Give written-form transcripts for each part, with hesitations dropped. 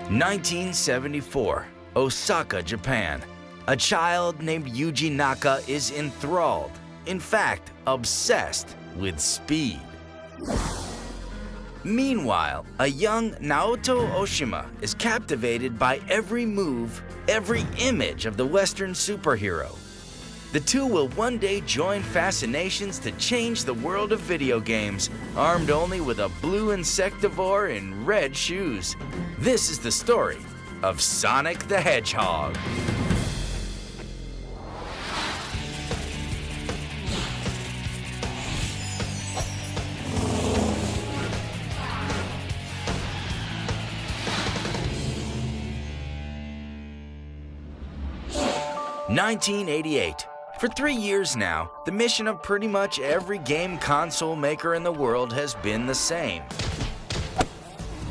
1974, Osaka, Japan. A child named Yuji Naka is enthralled, in fact, obsessed with speed. Meanwhile, a young Naoto Oshima is captivated by every move, every image of the Western superhero. The two will one day join fascinations to change the world of video games, armed only with a blue insectivore in red shoes. This is the story of Sonic the Hedgehog. (1988). For 3 years now, the mission of pretty much every game console maker in the world has been the same.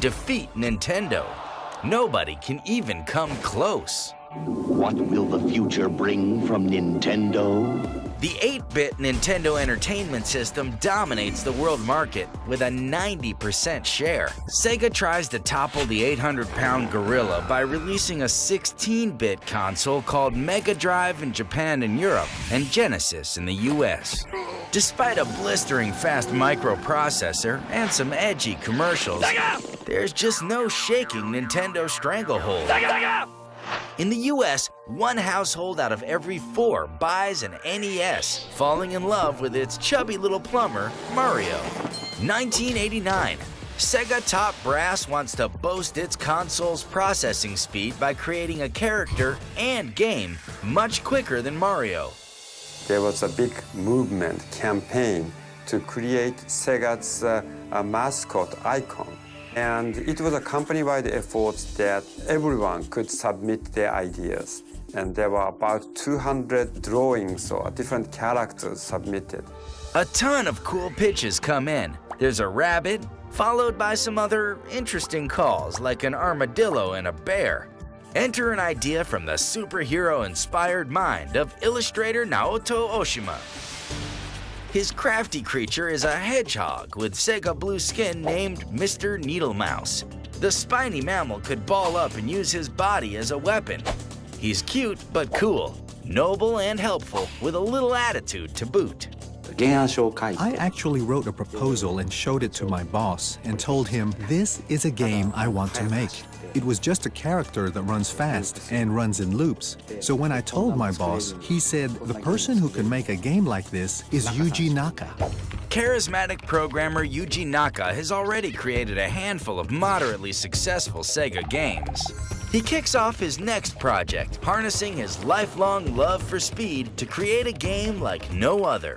Defeat Nintendo. Nobody can even come close. What will the future bring from Nintendo? The 8-bit Nintendo Entertainment System dominates the world market with a 90% share. Sega tries to topple the 800-pound gorilla by releasing a 16-bit console called Mega Drive in Japan and Europe and Genesis in the US. Despite a blistering fast microprocessor and some edgy commercials, there's just no shaking Nintendo's stranglehold. In the US, one household out of every 4 buys an NES, falling in love with its chubby little plumber, Mario. 1989, Sega top brass wants to boast its console's processing speed by creating a character and game much quicker than Mario. There was a big movement, campaign, to create Sega's mascot icon. And it was a company-wide effort that everyone could submit their ideas. And there were about 200 drawings or different characters submitted. A ton of cool pitches come in. There's a rabbit, followed by some other interesting calls like an armadillo and a bear. Enter an idea from the superhero-inspired mind of illustrator Naoto Oshima. His crafty creature is a hedgehog with Sega blue skin named Mr. Needlemouse. The spiny mammal could ball up and use his body as a weapon. He's cute but cool, noble and helpful, with a little attitude to boot. I actually wrote a proposal and showed it to my boss and told him this is a game I want to make. It was just a character that runs fast and runs in loops. So when I told my boss, he said the person who can make a game like this is Yuji Naka. Charismatic programmer Yuji Naka has already created a handful of moderately successful Sega games. He kicks off his next project, harnessing his lifelong love for speed to create a game like no other.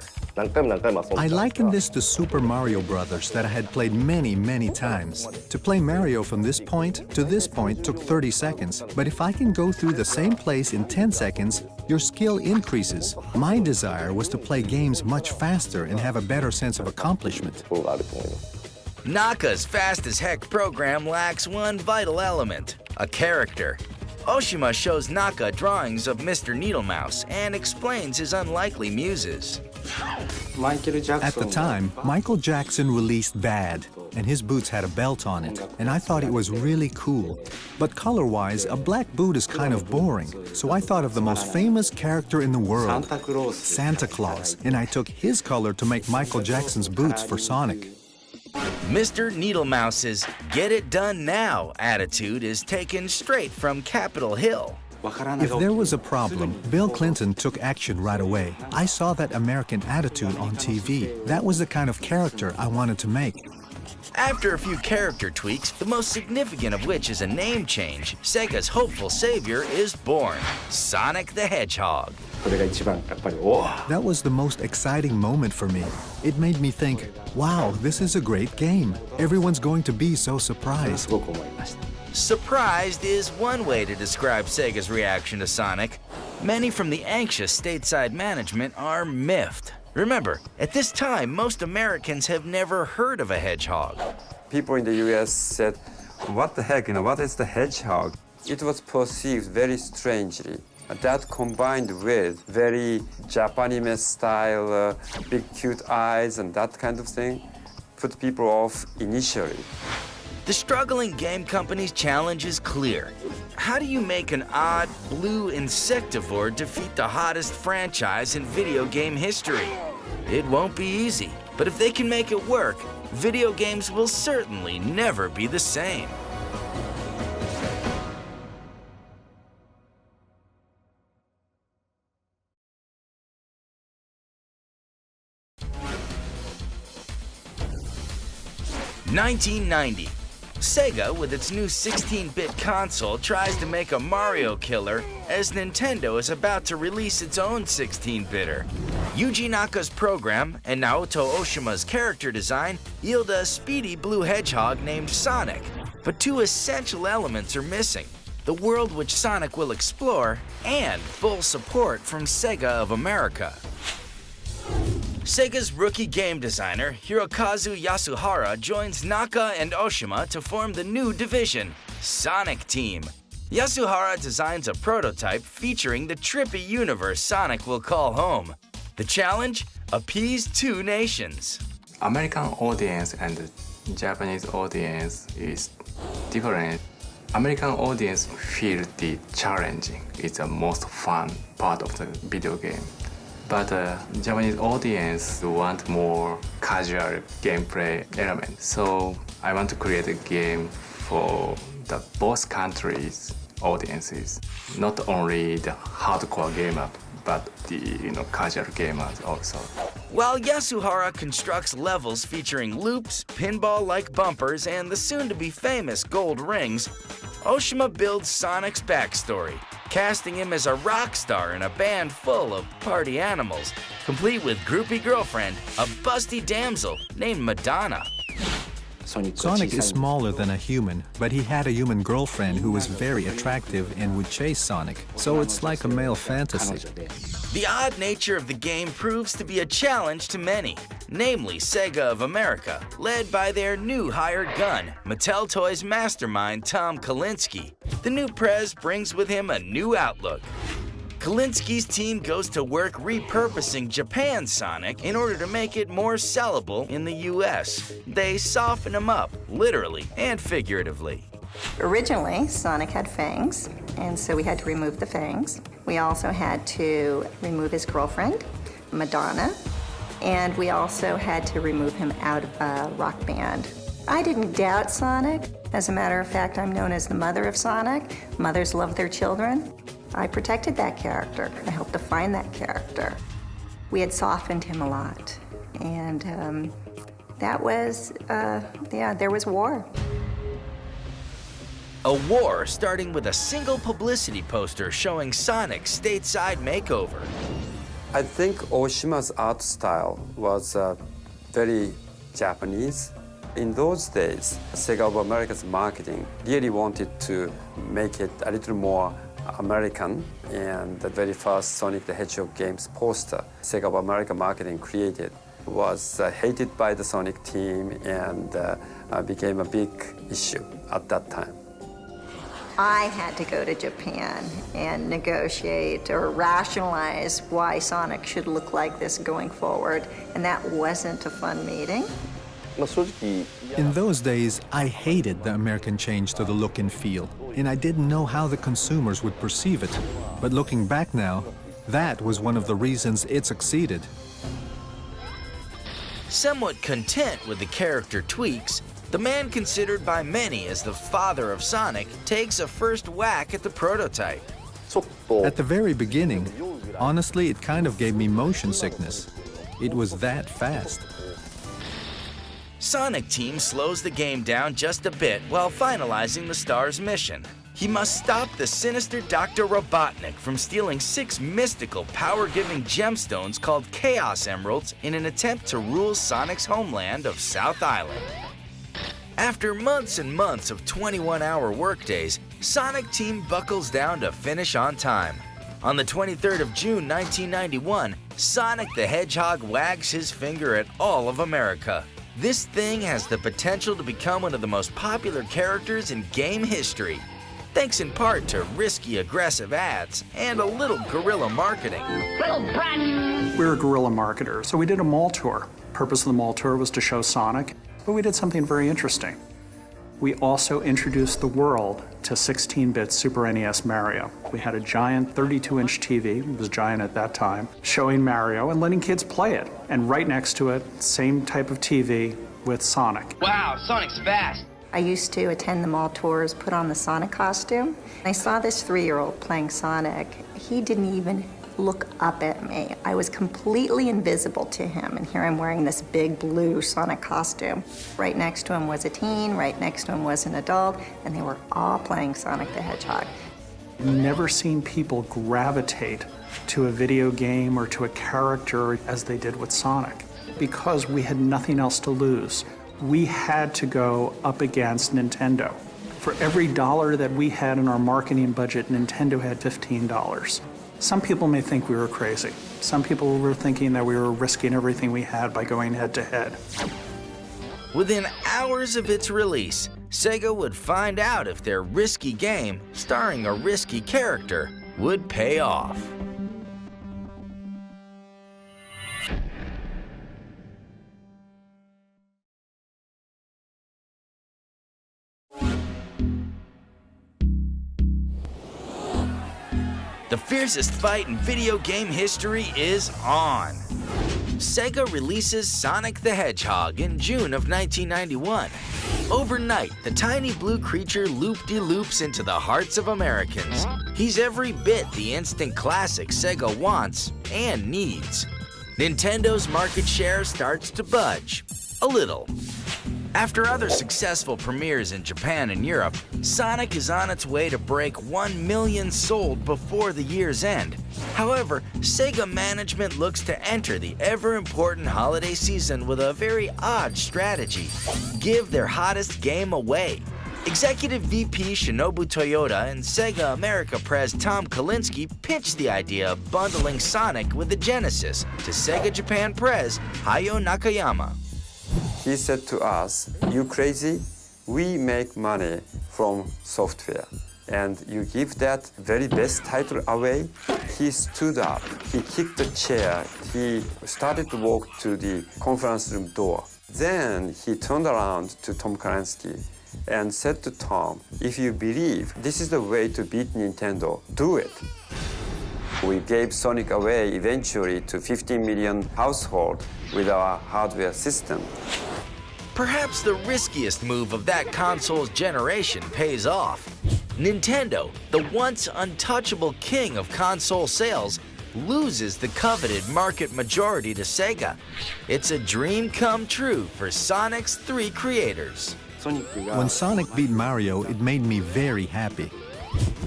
I liken this to Super Mario Brothers that I had played many, many times. To play Mario from this point to this point took 30 seconds, but if I can go through the same place in 10 seconds, your skill increases. My desire was to play games much faster and have a better sense of accomplishment. Naka's fast-as-heck program lacks one vital element, a character. Oshima shows Naka drawings of Mr. Needlemouse and explains his unlikely muses. At the time, Michael Jackson released Bad, and his boots had a belt on it, and I thought it was really cool. But color-wise, a black boot is kind of boring, so I thought of the most famous character in the world, Santa Claus, and I took his color to make Michael Jackson's boots for Sonic. Mr. Needlemouse's "get it done now" attitude is taken straight from Capitol Hill. If there was a problem, Bill Clinton took action right away. I saw that American attitude on TV. That was the kind of character I wanted to make. After a few character tweaks, the most significant of which is a name change, Sega's hopeful savior is born, Sonic the Hedgehog. That was the most exciting moment for me. It made me think, wow, this is a great game. Everyone's going to be so surprised. Surprised is one way to describe Sega's reaction to Sonic. Many from the anxious stateside management are miffed. Remember, at this time, most Americans have never heard of a hedgehog. People in the US said, what the heck, what is the hedgehog? It was perceived very strangely. That combined with very Japanese style, big cute eyes and that kind of thing, put people off initially. The struggling game company's challenge is clear. How do you make an odd, blue insectivore defeat the hottest franchise in video game history? It won't be easy, but if they can make it work, video games will certainly never be the same. (1990). Sega, with its new 16-bit console, tries to make a Mario killer as Nintendo is about to release its own 16-bitter. Yuji Naka's program and Naoto Oshima's character design yield a speedy blue hedgehog named Sonic. But two essential elements are missing: the world which Sonic will explore and full support from Sega of America. Sega's rookie game designer, Hirokazu Yasuhara, joins Naka and Oshima to form the new division, Sonic Team. Yasuhara designs a prototype featuring the trippy universe Sonic will call home. The challenge? Appease two nations. American audience and Japanese audience is different. American audience feel the challenging. It's the most fun part of the video game. But Japanese audience want more casual gameplay element. So I want to create a game for the both countries' audiences, not only the hardcore gamer, but the casual gamers also. While Yasuhara constructs levels featuring loops, pinball-like bumpers, and the soon-to-be famous gold rings, Oshima builds Sonic's backstory, casting him as a rock star in a band full of party animals, complete with groupie girlfriend, a busty damsel named Madonna. Sonic is smaller than a human, but he had a human girlfriend who was very attractive and would chase Sonic, so it's like a male fantasy. The odd nature of the game proves to be a challenge to many, namely Sega of America, led by their new hired gun, Mattel Toys mastermind Tom Kalinske. The new Prez brings with him a new outlook. Kalinski's team goes to work repurposing Japan's Sonic in order to make it more sellable in the US. They soften him up, literally and figuratively. Originally, Sonic had fangs, and so we had to remove the fangs. We also had to remove his girlfriend, Madonna, and we also had to remove him out of a rock band. I didn't doubt Sonic. As a matter of fact, I'm known as the mother of Sonic. Mothers love their children. I protected that character. I helped define that character. We had softened him a lot, and that was, there was war. A war starting with a single publicity poster showing Sonic's stateside makeover. I think Oshima's art style was very Japanese. In those days, Sega of America's marketing really wanted to make it a little more American, and the very first Sonic the Hedgehog games poster Sega of America marketing created was hated by the Sonic team and became a big issue at that time. I had to go to Japan and negotiate or rationalize why Sonic should look like this going forward, and that wasn't a fun meeting. In those days, I hated the American change to the look and feel, and I didn't know how the consumers would perceive it. But looking back now, that was one of the reasons it succeeded. Somewhat content with the character tweaks, the man considered by many as the father of Sonic takes a first whack at the prototype. At the very beginning, honestly, it kind of gave me motion sickness. It was that fast. Sonic Team slows the game down just a bit while finalizing the star's mission. He must stop the sinister Dr. Robotnik from stealing 6 mystical, power-giving gemstones called Chaos Emeralds in an attempt to rule Sonic's homeland of South Island. After months and months of 21-hour workdays, Sonic Team buckles down to finish on time. On the 23rd of June 1991, Sonic the Hedgehog wags his finger at all of America. This thing has the potential to become one of the most popular characters in game history, thanks in part to risky, aggressive ads and a little guerrilla marketing. We're a guerrilla marketer, so we did a mall tour. The purpose of the mall tour was to show Sonic, but we did something very interesting. We also introduced the world to 16-bit Super NES Mario. We had a giant 32-inch TV, it was giant at that time, showing Mario and letting kids play it. And right next to it, same type of TV with Sonic. Wow, Sonic's fast! I used to attend the mall tours, put on the Sonic costume. I saw this 3-year-old playing Sonic. He didn't even look up at me. I was completely invisible to him, and here I'm wearing this big blue Sonic costume. Right next to him was a teen, right next to him was an adult, and they were all playing Sonic the Hedgehog. Never seen people gravitate to a video game or to a character as they did with Sonic, because we had nothing else to lose. We had to go up against Nintendo. For every dollar that we had in our marketing budget, Nintendo had $15. Some people may think we were crazy. Some people were thinking that we were risking everything we had by going head to head. Within hours of its release, Sega would find out if their risky game, starring a risky character, would pay off. The fiercest fight in video game history is on. Sega releases Sonic the Hedgehog in June of 1991. Overnight, the tiny blue creature loop-de-loops into the hearts of Americans. He's every bit the instant classic Sega wants and needs. Nintendo's market share starts to budge, a little. After other successful premieres in Japan and Europe, Sonic is on its way to break 1 million sold before the year's end. However, Sega management looks to enter the ever-important holiday season with a very odd strategy: give their hottest game away. Executive VP Shinobu Toyota and Sega America Pres Tom Kalinske pitched the idea of bundling Sonic with the Genesis to Sega Japan Pres Hayo Nakayama. He said to us, "You crazy? We make money from software. And you give that very best title away?" He stood up, he kicked the chair, he started to walk to the conference room door. Then he turned around to Tom Kalinske and said to Tom, "If you believe this is the way to beat Nintendo, do it." We gave Sonic away eventually to 15 million households with our hardware system. Perhaps the riskiest move of that console's generation pays off. Nintendo, the once untouchable king of console sales, loses the coveted market majority to Sega. It's a dream come true for Sonic's 3 creators. When Sonic beat Mario, it made me very happy.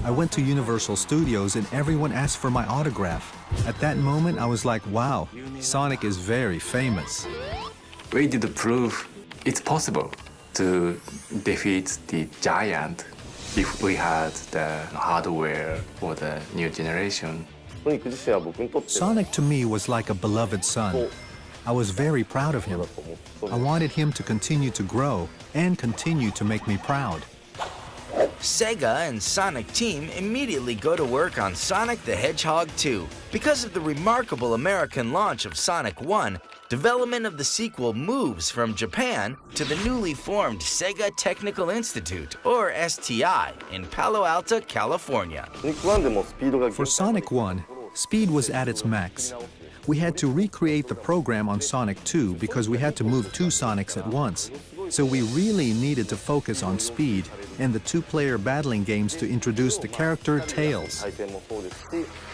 I went to Universal Studios and everyone asked for my autograph. At that moment, I was like, wow, Sonic is very famous. We did prove it's possible to defeat the giant if we had the hardware for the new generation. Sonic to me was like a beloved son. I was very proud of him. I wanted him to continue to grow and continue to make me proud. Sega and Sonic Team immediately go to work on Sonic the Hedgehog 2. Because of the remarkable American launch of Sonic 1, development of the sequel moves from Japan to the newly formed Sega Technical Institute, or STI, in Palo Alto, California. For Sonic 1, speed was at its max. We had to recreate the program on Sonic 2 because we had to move 2 Sonics at once. So we really needed to focus on speed and the 2-player battling games to introduce the character Tails.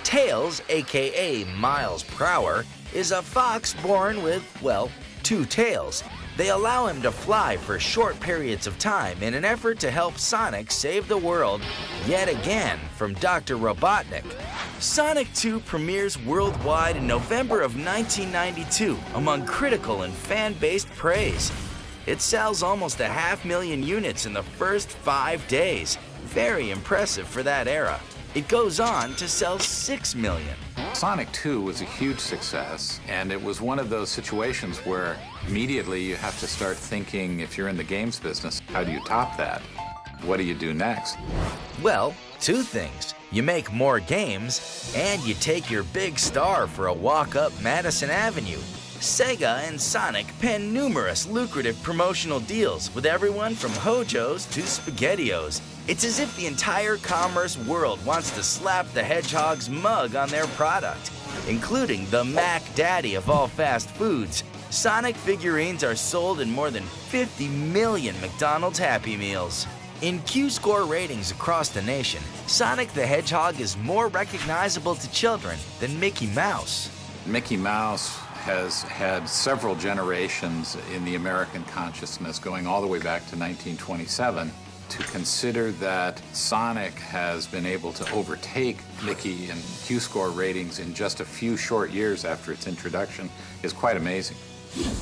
Tails, aka Miles Prower, is a fox born with, well, 2 tails. They allow him to fly for short periods of time in an effort to help Sonic save the world yet again from Dr. Robotnik. Sonic 2 premieres worldwide in November of 1992 among critical and fan-based praise. It sells almost 500,000 units in the first 5 days. Very impressive for that era. It goes on to sell 6 million. Sonic 2 was a huge success, and it was one of those situations where immediately you have to start thinking, if you're in the games business, how do you top that? What do you do next? Well, 2 things. You make more games, and you take your big star for a walk up Madison Avenue. Sega and Sonic pen numerous lucrative promotional deals with everyone from Hojos to SpaghettiOs. It's as if the entire commerce world wants to slap the Hedgehog's mug on their product, including the Mac Daddy of all fast foods. Sonic figurines are sold in more than 50 million McDonald's Happy Meals. In Q-score ratings across the nation, Sonic the Hedgehog is more recognizable to children than Mickey Mouse. Mickey Mouse has had several generations in the American consciousness, going all the way back to 1927. To consider that Sonic has been able to overtake Mickey in Q-score ratings in just a few short years after its introduction is quite amazing.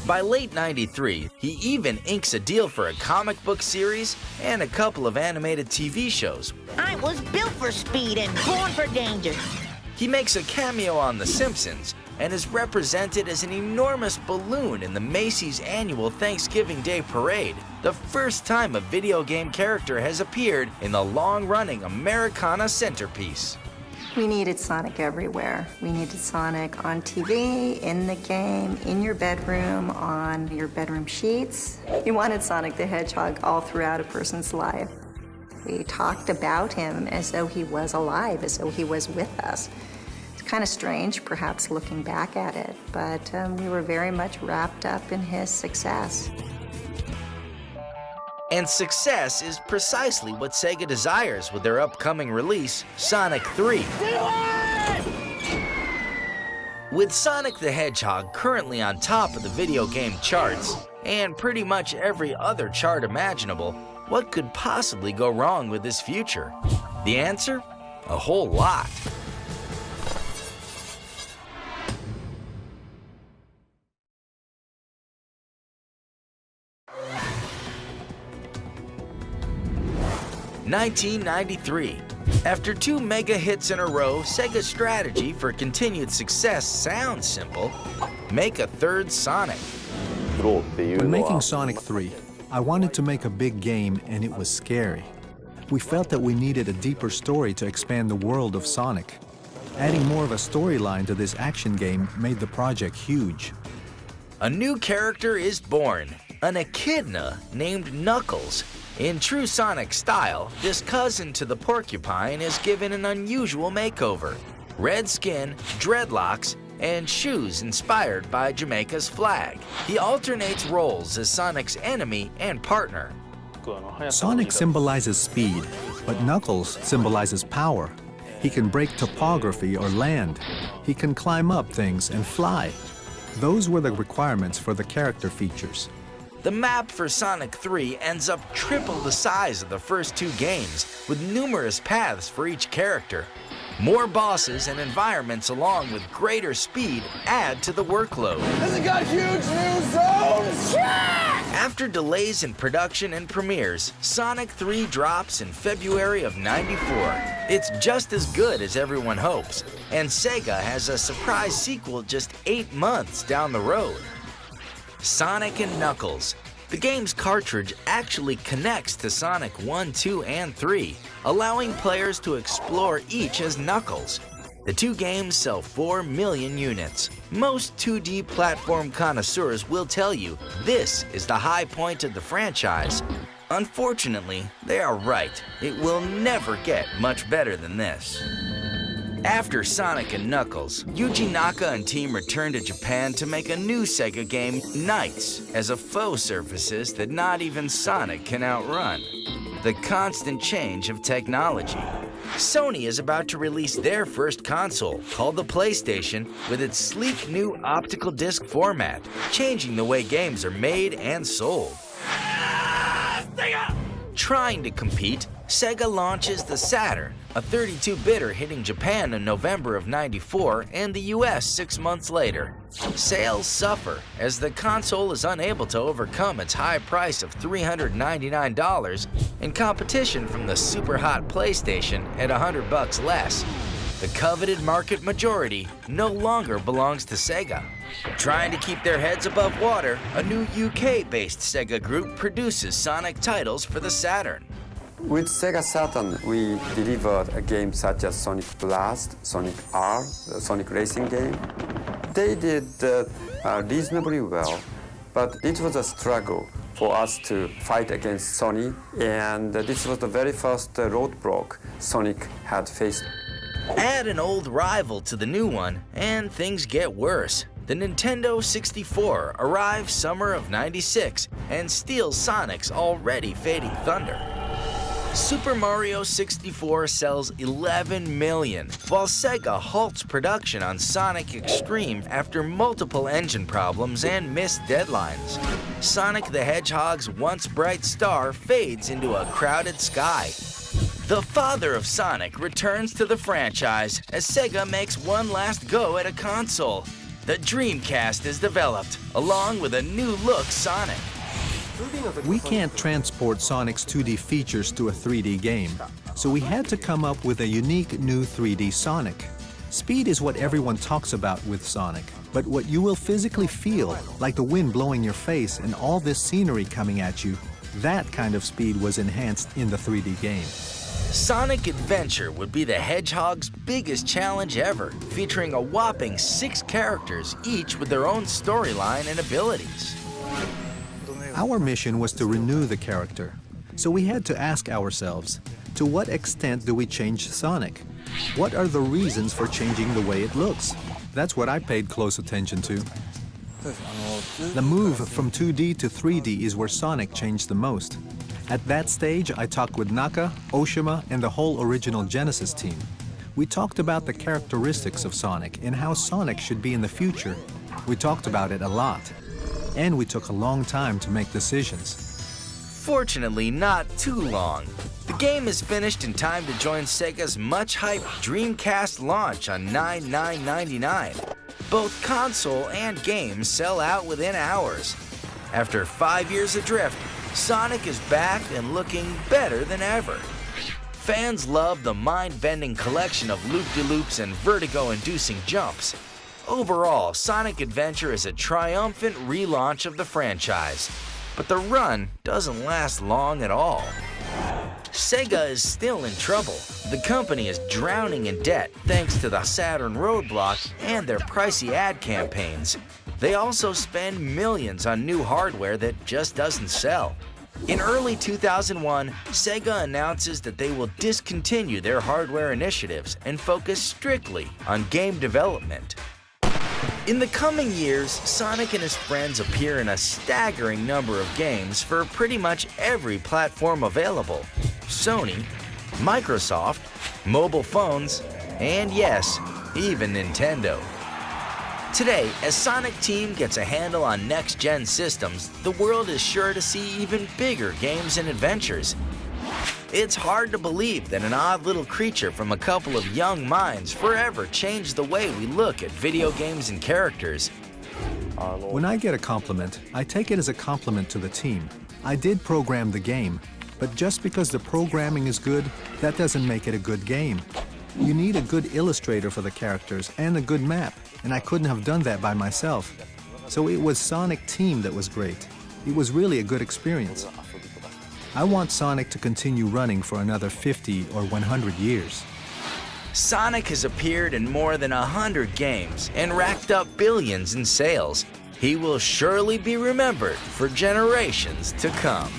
By late '93, he even inks a deal for a comic book series and a couple of animated TV shows. I was built for speed and born for danger. He makes a cameo on The Simpsons and is represented as an enormous balloon in the Macy's annual Thanksgiving Day Parade, the first time a video game character has appeared in the long-running Americana centerpiece. We needed Sonic everywhere. We needed Sonic on TV, in the game, in your bedroom, on your bedroom sheets. You wanted Sonic the Hedgehog all throughout a person's life. We talked about him as though he was alive, as though he was with us. It's kind of strange, perhaps, looking back at it, but we were very much wrapped up in his success. And success is precisely what Sega desires with their upcoming release, Sonic 3. With Sonic the Hedgehog currently on top of the video game charts, and pretty much every other chart imaginable, what could possibly go wrong with this future? The answer? A whole lot. (1993). After 2 mega hits in a row, Sega's strategy for continued success sounds simple. Make a third Sonic. When making Sonic 3, I wanted to make a big game, and it was scary. We felt that we needed a deeper story to expand the world of Sonic. Adding more of a storyline to this action game made the project huge. A new character is born, an echidna named Knuckles. In true Sonic style, this cousin to the porcupine is given an unusual makeover. Red skin, dreadlocks, and shoes inspired by Jamaica's flag. He alternates roles as Sonic's enemy and partner. Sonic symbolizes speed, but Knuckles symbolizes power. He can break topography or land. He can climb up things and fly. Those were the requirements for the character features. The map for Sonic 3 ends up triple the size of the first 2 games, with numerous paths for each character. More bosses and environments along with greater speed add to the workload. Has it got huge new zones? After delays in production and premieres, Sonic 3 drops in February of '94. It's just as good as everyone hopes, and Sega has a surprise sequel just 8 months down the road. Sonic and Knuckles. The game's cartridge actually connects to Sonic 1, 2, and 3, allowing players to explore each as Knuckles. The 2 games sell 4 million units. Most 2D platform connoisseurs will tell you this is the high point of the franchise. Unfortunately, they are right. It will never get much better than this. After Sonic and Knuckles, Yuji Naka and team returned to Japan to make a new Sega game, Knights, as a foe surfaces that not even Sonic can outrun. The constant change of technology. Sony is about to release their first console, called the PlayStation, with its sleek new optical disc format, changing the way games are made and sold. Trying to compete, Sega launches the Saturn, a 32-bitter hitting Japan in November of '94 and the US 6 months later. Sales suffer as the console is unable to overcome its high price of $399 in competition from the super hot PlayStation at $100 less. The coveted market majority no longer belongs to Sega. Trying to keep their heads above water, a new UK-based Sega group produces Sonic titles for the Saturn. With Sega Saturn, we delivered a game such as Sonic Blast, Sonic R, the Sonic racing game. They did reasonably well, but it was a struggle for us to fight against Sony, and this was the very first roadblock Sonic had faced. Add an old rival to the new one, and things get worse. The Nintendo 64 arrives summer of '96 and steals Sonic's already fading thunder. Super Mario 64 sells 11 million, while Sega halts production on Sonic Extreme after multiple engine problems and missed deadlines. Sonic the Hedgehog's once bright star fades into a crowded sky. The father of Sonic returns to the franchise as Sega makes one last go at a console. The Dreamcast is developed, along with a new-look Sonic. We can't transport Sonic's 2D features to a 3D game, so we had to come up with a unique new 3D Sonic. Speed is what everyone talks about with Sonic, but what you will physically feel, like the wind blowing your face and all this scenery coming at you, that kind of speed was enhanced in the 3D game. Sonic Adventure would be the Hedgehog's biggest challenge ever, featuring a whopping 6 characters, each with their own storyline and abilities. Our mission was to renew the character, so we had to ask ourselves, to what extent do we change Sonic? What are the reasons for changing the way it looks? That's what I paid close attention to. The move from 2D to 3D is where Sonic changed the most. At that stage, I talked with Naka, Oshima, and the whole original Genesis team. We talked about the characteristics of Sonic and how Sonic should be in the future. We talked about it a lot. And we took a long time to make decisions. Fortunately, not too long. The game is finished in time to join Sega's much-hyped Dreamcast launch on 9/9/99. Both console and game sell out within hours. After 5 years adrift, Sonic is back and looking better than ever. Fans love the mind-bending collection of loop-de-loops and vertigo-inducing jumps. Overall, Sonic Adventure is a triumphant relaunch of the franchise, but the run doesn't last long at all. Sega is still in trouble. The company is drowning in debt thanks to the Saturn roadblock and their pricey ad campaigns. They also spend millions on new hardware that just doesn't sell. In early 2001, Sega announces that they will discontinue their hardware initiatives and focus strictly on game development. In the coming years, Sonic and his friends appear in a staggering number of games for pretty much every platform available: Sony, Microsoft, mobile phones, and yes, even Nintendo. Today, as Sonic Team gets a handle on next-gen systems, the world is sure to see even bigger games and adventures. It's hard to believe that an odd little creature from a couple of young minds forever changed the way we look at video games and characters. When I get a compliment, I take it as a compliment to the team. I did program the game, but just because the programming is good, that doesn't make it a good game. You need a good illustrator for the characters and a good map, and I couldn't have done that by myself. So it was Sonic Team that was great. It was really a good experience. I want Sonic to continue running for another 50 or 100 years. Sonic has appeared in more than 100 games and racked up billions in sales. He will surely be remembered for generations to come.